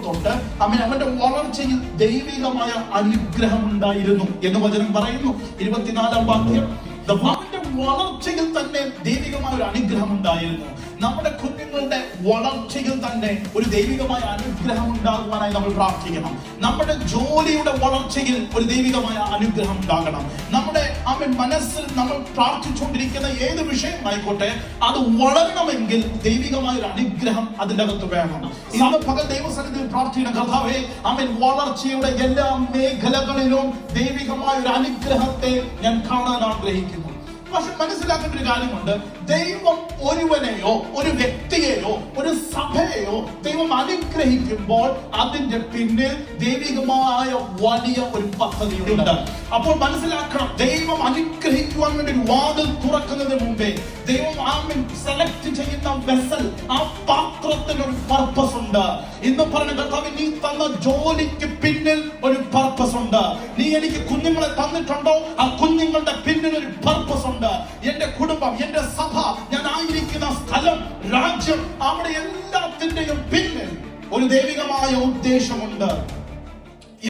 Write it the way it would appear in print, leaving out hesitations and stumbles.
തൊട്ട് അവന്റെ വളർച്ചയിൽ ദൈവികമായ അനുഗ്രഹം ഉണ്ടായിരുന്നു എന്ന് വചനം പറയുന്നു. 24-ാം വാക്യം. അവന്റെ വളർച്ചയിൽ തന്നെ ദൈവികമായ ഒരു അനുഗ്രഹം ഉണ്ടായിരുന്നു. നമ്മുടെ കുഞ്ഞുങ്ങളുടെ വളർച്ചയിൽ തന്നെ ഒരു ദൈവികമായ അനുഗ്രഹം ഉണ്ടാകുവാനായി നമ്മൾ പ്രാർത്ഥിക്കണം. നമ്മുടെ ജോലിയുടെ വളർച്ചയിൽ ഒരു ദൈവികമായ അനുഗ്രഹം ഉണ്ടാകണം. നമ്മുടെ മനസ്സിൽ നമ്മൾ പ്രാർത്ഥിച്ചുകൊണ്ടിരിക്കുന്ന ഏത് വിഷയമായിക്കോട്ടെ അത് വളരണമെങ്കിൽ ദൈവികമായ ഒരു അനുഗ്രഹം അതിൻ്റെ അകത്ത് വേണം. ഇന്ന് പകൽ ദൈവസന്നിധിയിൽ പ്രാർത്ഥിക്കണം, കർത്താവേ വളർച്ചയുടെ എല്ലാ മേഖലകളിലും ദൈവികമായ ഒരു അനുഗ്രഹത്തെ ഞാൻ കാണാൻ ആഗ്രഹിക്കുന്നു. പക്ഷെ മനസ്സിലാക്കേണ്ട ഒരു കാര്യമുണ്ട്, ദൈവം ഒരുവനെയോ ഒരു വ്യക്തിയെയോ ഒരു സഭയെയോ ദൈവം അനുഗ്രഹിക്കുമ്പോൾ അതിന്റെ പിന്നിൽ ദൈവികമായ വലിയ ഒരു പദ്ധതിയുണ്ട്. അപ്പോൾ മനസ്സിലാക്കണം, ദൈവം അനുഗ്രഹിക്കുവാൻ വേണ്ടി ഒരു വാതിൽ തുറക്കുന്നതിന് മുമ്പേ ദൈവം സെലക്ട് ചെയ്യുന്ന വെസൽ, ആ പാത്രത്തിന് ഒരു പർപ്പസ് ഉണ്ട്. ഇന്ന് പറഞ്ഞ കർത്താവ്, നീ തന്ന ജോലിക്ക് പിന്നിൽ ഒരു പർപ്പസ് ഉണ്ട്. നീ എനിക്ക് കുഞ്ഞുങ്ങളെ തന്നിട്ടുണ്ടോ, ആ കുഞ്ഞുങ്ങളുടെ പിന്നിൽ ഒരു പർപ്പസ് ഉണ്ട്. എന്റെ കുടുംബം, എന്റെ സഭ, ഞാൻ ആയിരിക്കുന്ന സ്ഥലം, രാജ്യം, അവിടെ എല്ലാത്തിന്റെയും പിന്നിൽ ഒരു ദൈവികമായ ഉദ്ദേശമുണ്ട്.